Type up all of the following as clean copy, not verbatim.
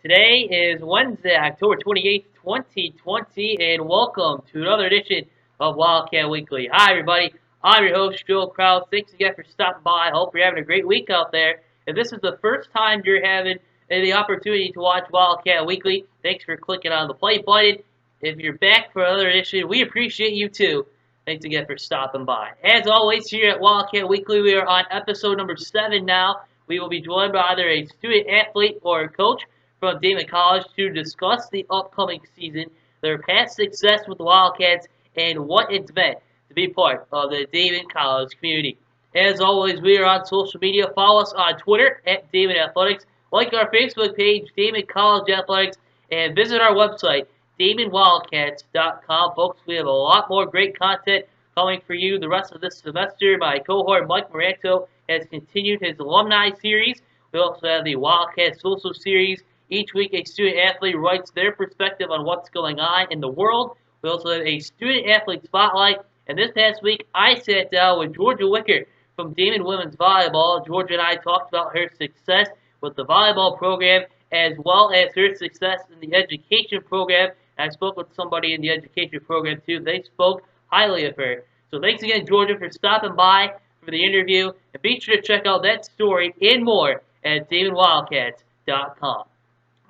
Today is Wednesday, October 28th, 2020, and welcome to another edition of Wildcat Weekly. Hi, everybody. I'm your host, Joe Kraus. Thanks again for stopping by. I hope you're having a great week out there. If this is the first time you're having the opportunity to watch Wildcat Weekly, thanks for clicking on the play button. If you're back for another edition, we appreciate you too. Thanks again for stopping by. As always, here at Wildcat Weekly, we are on episode number 7 now. We will be joined by either a student athlete or a coach from Damon College to discuss the upcoming season, their past success with the Wildcats, and what it's meant to be part of the Damon College community. As always, we are on social media. Follow us on Twitter at Damon Athletics, like our Facebook page, Damon College Athletics, and visit our website, DamonWildcats.com. Folks, we have a lot more great content coming for you the rest of this semester. My cohort, Mike Moranto, has continued his alumni series. We also have the Wildcat Social Series. Each week, a student athlete writes their perspective on what's going on in the world. We also have a student athlete spotlight. And this past week, I sat down with Georgia Wicker from Damon Women's Volleyball. Georgia and I talked about her success with the volleyball program as well as her success in the education program. And I spoke with somebody in the education program too. They spoke highly of her. So thanks again, Georgia, for stopping by for the interview. And be sure to check out that story and more at DamonWildcats.com.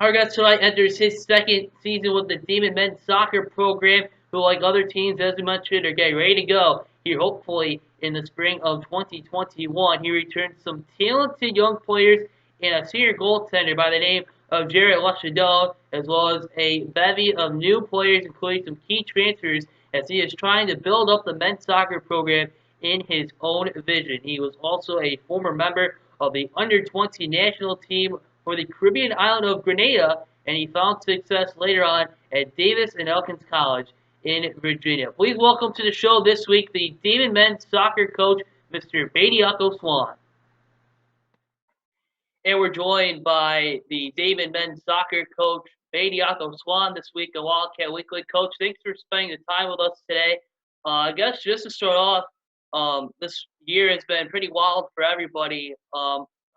Our guest tonight enters his second season with the Demon men's soccer program, who, like other teams, as we mentioned, are getting ready to go here, hopefully, in the spring of 2021. He returns some talented young players and a senior goaltender by the name of Jared Lachadon, as well as a bevy of new players, including some key transfers, as he is trying to build up the men's soccer program in his own vision. He was also a former member of the under 20 national team for the Caribbean island of Grenada, and he found success later on at Davis and Elkins College in Virginia. Please welcome to the show this week the Damon men's soccer coach, Mr. Bediako Swan. And we're joined by the Damon men's soccer coach, Bediako Swan, this week on Wildcat Weekly. Coach, thanks for spending the time with us today. I guess just to start off, this year has been pretty wild for everybody.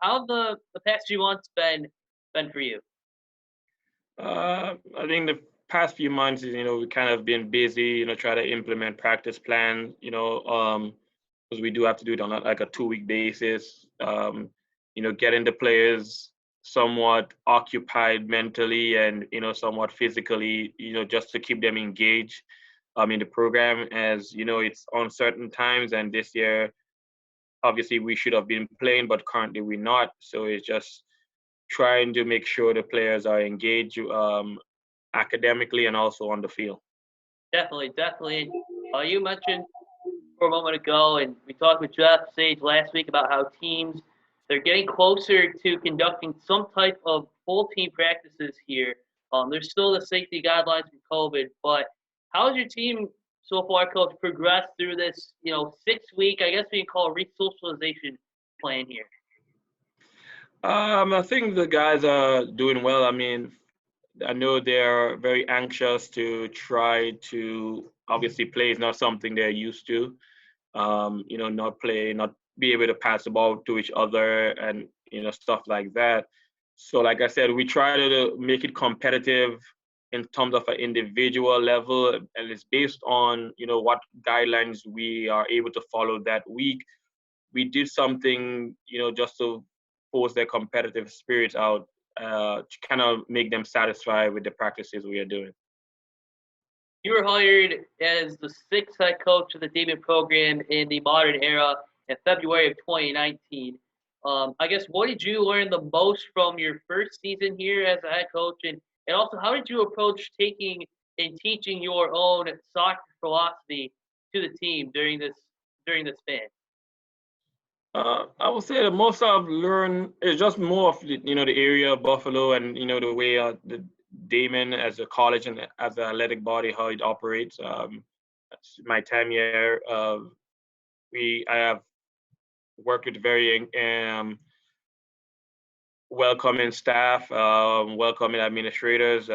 How have the past few months been for you? I think the past few months, we kind of been busy, try to implement practice plans, because we do have to do it on like a 2-week basis. Getting the players somewhat occupied mentally and, somewhat physically, just to keep them engaged in the program as, it's uncertain times. And this year, obviously, we should have been playing, but currently we're not. So it's just trying to make sure the players are engaged academically and also on the field. Definitely. You mentioned for a moment ago, and we talked with Jeff Sage last week about how teams they're getting closer to conducting some type of full team practices here. There's still the safety guidelines from COVID, but how has your team so far, Coach, progressed through this, 6 week, I guess we can call it resocialization plan here? I think the guys are doing well. I mean, I know they're very anxious to try to obviously play is not something they're used to. Not play, not be able to pass the ball to each other and, stuff like that. So, like I said, we try to make it competitive in terms of an individual level, and it's based on, what guidelines we are able to follow that week. We did something, just to force their competitive spirit out, to kind of make them satisfied with the practices we are doing. You were hired as the sixth head coach of the Damon program in the modern era in February of 2019. I guess what did you learn the most from your first season here as a head coach, and also how did you approach taking and teaching your own soccer philosophy to the team during this span? I would say the most I've learned is just more of the area of Buffalo and the way the Damon as a college and as an athletic body how it operates. That's my time here. I have worked with very welcoming staff, welcoming administrators,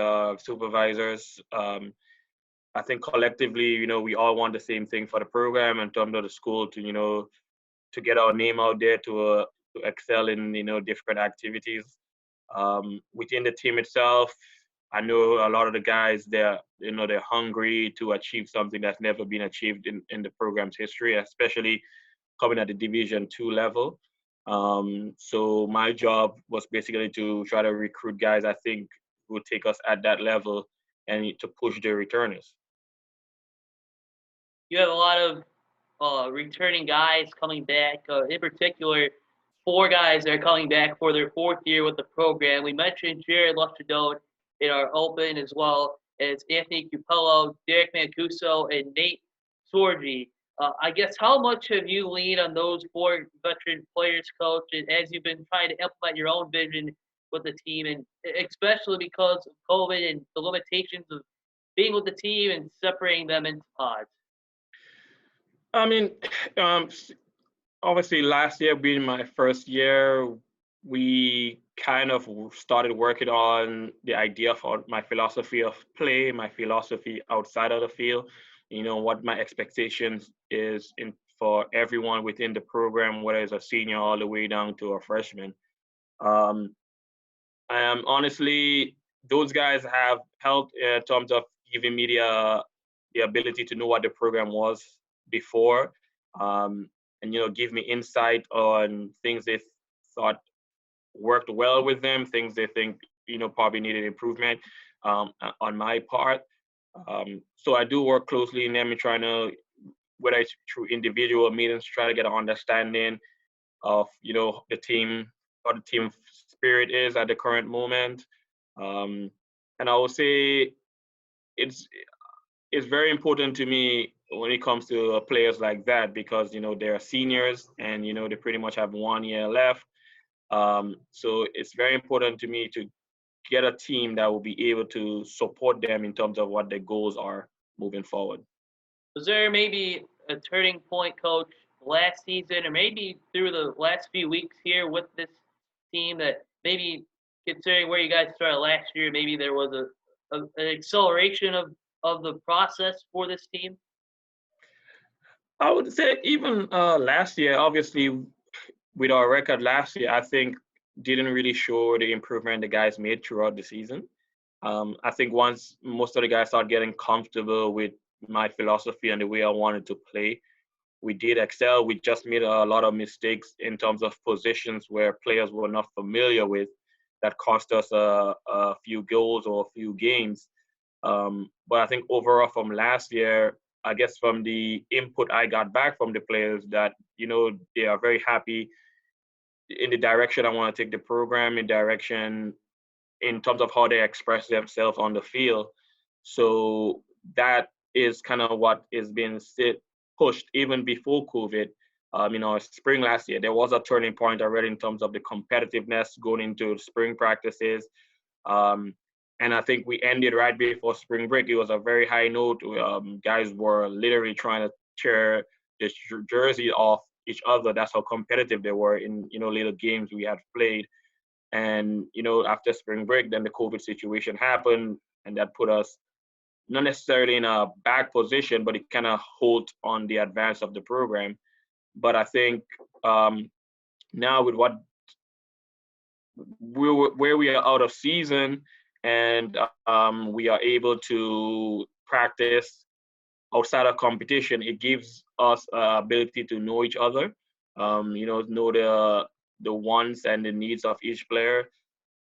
supervisors. I think collectively, we all want the same thing for the program in terms of the school to to get our name out there to excel in different activities. Within the team itself, I know a lot of the guys they're hungry to achieve something that's never been achieved in the program's history, especially coming at the Division 2 level. So my job was basically to try to recruit guys I think will take us at that level and to push the returners. You have a lot of returning guys coming back. In particular, four guys that are coming back for their fourth year with the program. We mentioned Jared Lustradone in our open, as well as Anthony Cupello, Derek Mancuso, and Nate Sorgi. I guess how much have you leaned on those four veteran players, coach, and as you've been trying to implement your own vision with the team, and especially because of COVID and the limitations of being with the team and separating them into pods? I mean, um, obviously last year being my first year, we kind of started working on the idea of my philosophy of play, my philosophy outside of the field, what my expectations is in for everyone within the program, whether it's a senior all the way down to a freshman. Um, Honestly, those guys have helped in terms of giving me the ability to know what the program was before, um, and give me insight on things they thought worked well with them, things they think probably needed improvement on my part. So I do work closely in them and trying to, whether it's through individual meetings, try to get an understanding of the team, what the team spirit is at the current moment. um, and I will say it's it's very important to me when it comes to players like that, because they're seniors and they pretty much have 1 year left. So it's very important to me to get a team that will be able to support them in terms of what their goals are moving forward. Was there maybe a turning point, coach, last season, or maybe through the last few weeks here with this team that maybe, considering where you guys started last year, maybe there was an acceleration of the process for this team? I would say even last year, obviously, with our record last year, I think didn't really show the improvement the guys made throughout the season. I think once most of the guys started getting comfortable with my philosophy and the way I wanted to play, we did excel. We just made a lot of mistakes in terms of positions where players were not familiar with that cost us a few goals or a few games. But I think overall from last year, I guess from the input I got back from the players, that they are very happy in the direction I want to take the program, in direction in terms of how they express themselves on the field. So that is kind of what is being pushed even before COVID. Spring last year, there was a turning point already in terms of the competitiveness going into spring practices. Um, and I think we ended right before spring break. It was a very high note. Guys were literally trying to tear the jersey off each other. That's how competitive they were in little games we had played. And after spring break, then the COVID situation happened, and that put us not necessarily in a bad position, but it kind of hold on the advance of the program. But I think now with what where we are out of season, and we are able to practice outside of competition, it gives us ability to know each other, know the wants and the needs of each player,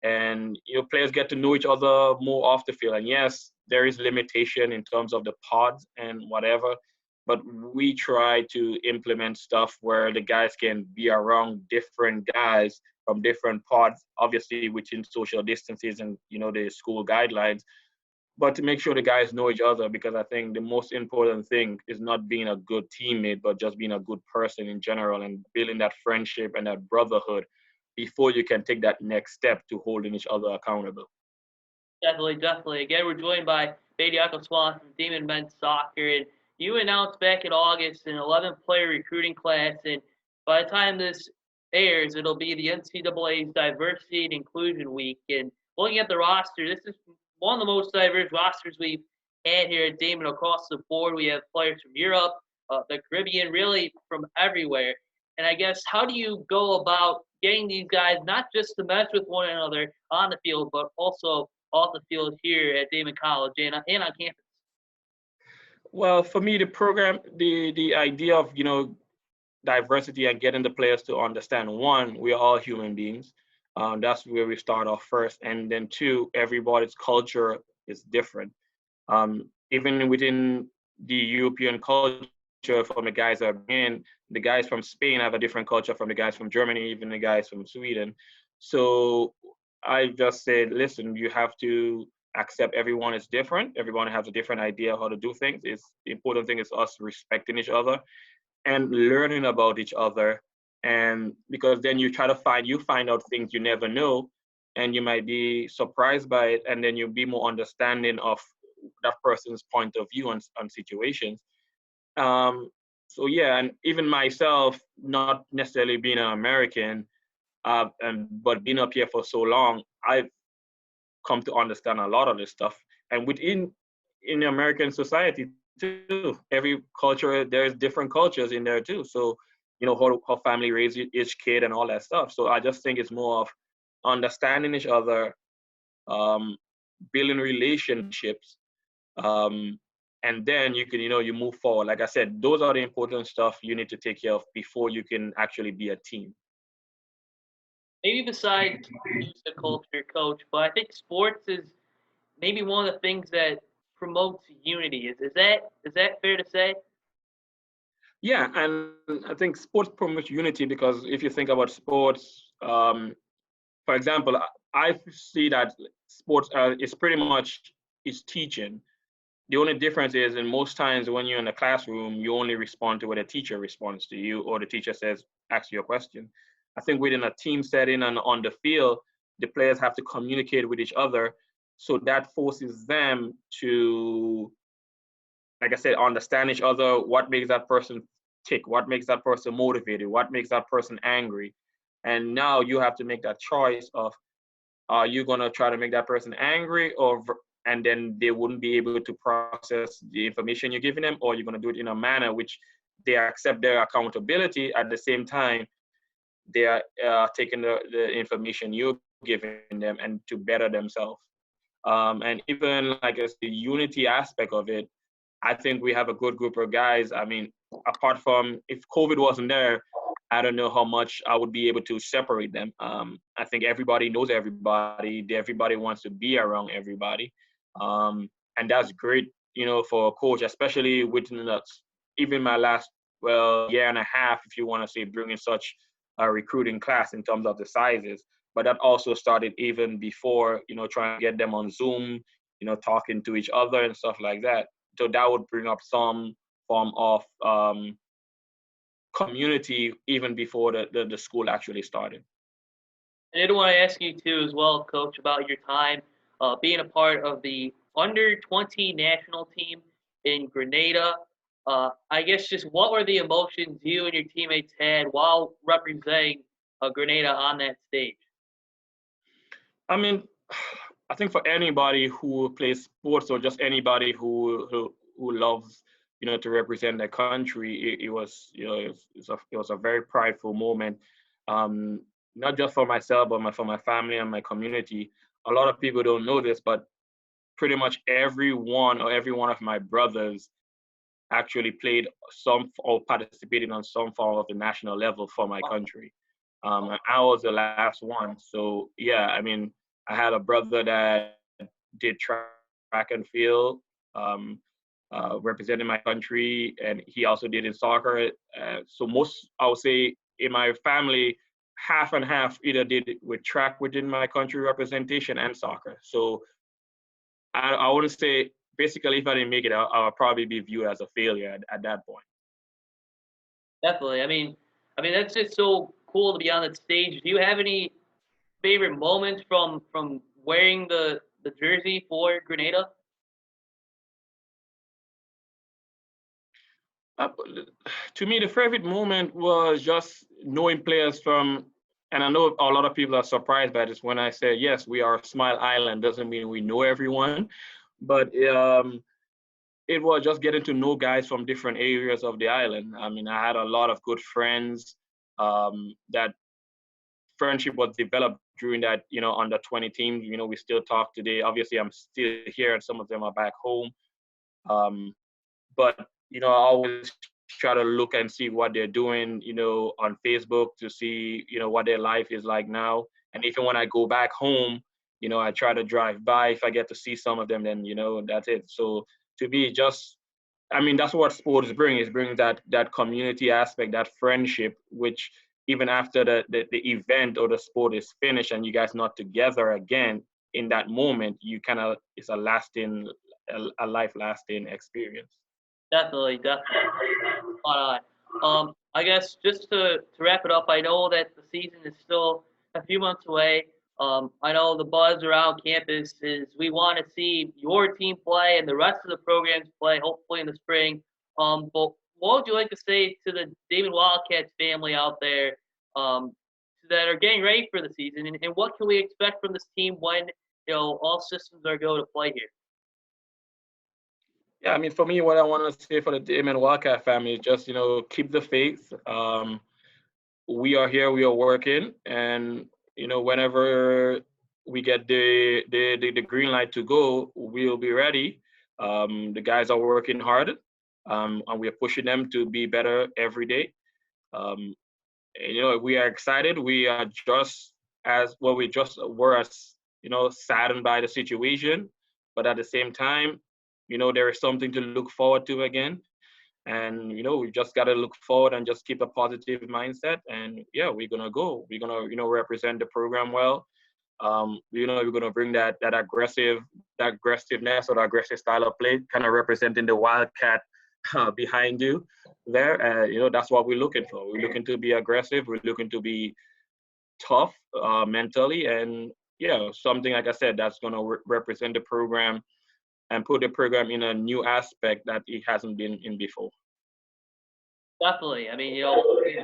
and players get to know each other more off the field. And yes, there is limitation in terms of the pods and whatever, but we try to implement stuff where the guys can be around different guys from different pods, obviously within social distances and the school guidelines, but to make sure the guys know each other, because I think the most important thing is not being a good teammate, but just being a good person in general and building that friendship and that brotherhood before you can take that next step to holding each other accountable. Definitely, definitely. Again, we're joined by Bediako Swan from Demon Men's Soccer, and you announced back in August an 11-player recruiting class, and by the time this airs, it'll be the NCAA's Diversity and Inclusion Week. And looking at the roster, this is one of the most diverse rosters we've had here at Damon across the board. We have players from Europe, the Caribbean, really from everywhere. And I guess, how do you go about getting these guys not just to mess with one another on the field, but also off the field here at Damon College and on campus? Well, for me, the program, the idea of diversity and getting the players to understand, one, we are all human beings. That's where we start off first, and then two, everybody's culture is different. Even within the European culture, from the guys that are in, the guys from Spain have a different culture from the guys from Germany, even the guys from Sweden. So I just said, listen, you have to accept everyone is different. Everyone has a different idea of how to do things. It's the important thing is us respecting each other and learning about each other. And because then you find out things you never know, and you might be surprised by it, and then you'll be more understanding of that person's point of view on situations. Um, so yeah, and even myself, not necessarily being an American, but being up here for so long, I've come to understand a lot of this stuff. And within in American society too, every culture there's different cultures in there too. So how family raise each kid and all that stuff. So I just think it's more of understanding each other, um, building relationships, um, and then you can you move forward. Like I said, those are the important stuff you need to take care of before you can actually be a team. Maybe besides music culture, coach, but I think sports is maybe one of the things that promotes unity. Is that fair to say? Yeah, and I think sports promotes unity because if you think about sports, for example, I see that sports is pretty much is teaching. The only difference is, in most times when you're in the classroom, you only respond to what a teacher responds to you, or the teacher says, "Ask you a question." I think within a team setting and on the field, the players have to communicate with each other, so that forces them to, like I said, understand each other. What makes that person tick? What makes that person motivated? What makes that person angry? And now you have to make that choice of, are you gonna try to make that person angry, and then they wouldn't be able to process the information you're giving them, or you're gonna do it in a manner which they accept their accountability at the same time they are taking the information you're giving them and to better themselves. And even like as the unity aspect of it, I think we have a good group of guys. I mean, apart from if COVID wasn't there, I don't know how much I would be able to separate them. I think everybody knows everybody. Everybody wants to be around everybody, and that's great. For a coach, especially within that, even my last year and a half, if you want to say, bringing such a recruiting class in terms of the sizes. But that also started even before, trying to get them on Zoom, talking to each other and stuff like that. So that would bring up some form of community even before the school actually started. And I do want to ask you too, as well, coach, about your time being a part of the under 20 national team in Grenada. I guess just what were the emotions you and your teammates had while representing Grenada on that stage? I mean, I think for anybody who plays sports or just anybody who loves, to represent their country, it was, it was a very prideful moment. Um, Not just for myself, but for my family and my community. A lot of people don't know this, but pretty much every one of my brothers actually played some or participated on some form of the national level for my country. And I was the last one. So yeah, I mean, I had a brother that did track and field, representing my country, and he also did in soccer. So most, I would say, in my family, half and half either did it with track within my country representation and soccer. So I wouldn't say, basically, if I didn't make it, I'll probably be viewed as a failure at that point. Definitely. I mean that's just so cool to be on that stage. Do you have any favorite moments from wearing the jersey for Grenada? Uh, to me, the favorite moment was just knowing players from, and I know a lot of people are surprised by this when I say, yes, we are Smile Island, doesn't mean we know everyone, but it was just getting to know guys from different areas of the island. I mean, I had a lot of good friends that friendship was developed during that, under 20 teams. We still talk today. Obviously, I'm still here, and some of them are back home. But I always try to look and see what they're doing, on Facebook to see, what their life is like now. And even when I go back home, I try to drive by. If I get to see some of them, then that's it. So to me, just I mean, that's what sports bring. It brings that community aspect, that friendship, which even after the event or the sport is finished and you guys not together again in that moment, you kind of it's a life lasting experience. Definitely, definitely. Spot on. I guess just to wrap it up, I know that the season is still a few months away. I know the buzz around campus is we want to see your team play and the rest of the programs play, hopefully in the spring. But what would you like to say to the David Wildcats family out there that are getting ready for the season, and what can we expect from this team when all systems are go to play here? Yeah, I mean, for me, what I want to say for the Damon Wildcat family is just, keep the faith. We are here, we are working, and whenever we get the green light to go, we'll be ready. The guys are working hard, and we're pushing them to be better every day. Um, and, we are excited. We are just as well. We just were as saddened by the situation, but at the same time, there is something to look forward to again. And we just got to look forward and just keep a positive mindset. And yeah, we're gonna go. We're gonna represent the program well. We're gonna bring that aggressiveness or the aggressive style of play, kind of representing the Wildcat behind you there. That's what we're looking for. We're looking to be aggressive. We're looking to be tough mentally, and yeah, something like I said that's gonna represent the program and put the program in a new aspect that it hasn't been in before. Definitely. I mean,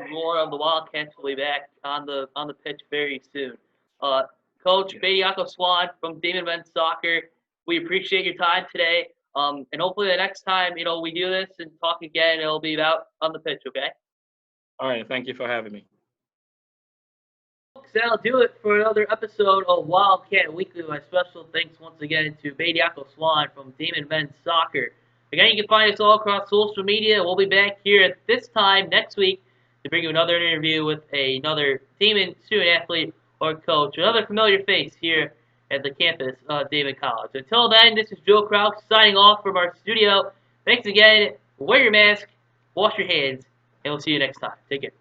more of the Wildcats will be back on the pitch very soon. Uh, Coach Yes. Bediako Swan from Demon Men's Soccer, we appreciate your time today. And hopefully the next time we do this and talk again, it'll be out on the pitch. Okay. All right. Thank you for having me. So that'll do it for another episode of Wildcat Weekly. My special thanks once again to Bediako Swan from Demon Men's Soccer. Again, you can find us all across social media. We'll be back here at this time next week to bring you another interview with another Demon student athlete or coach, another familiar face here at the campus of David College. Until then, this is Joe Kraus signing off from our studio. Thanks again. Wear your mask, wash your hands, and we'll see you next time. Take care.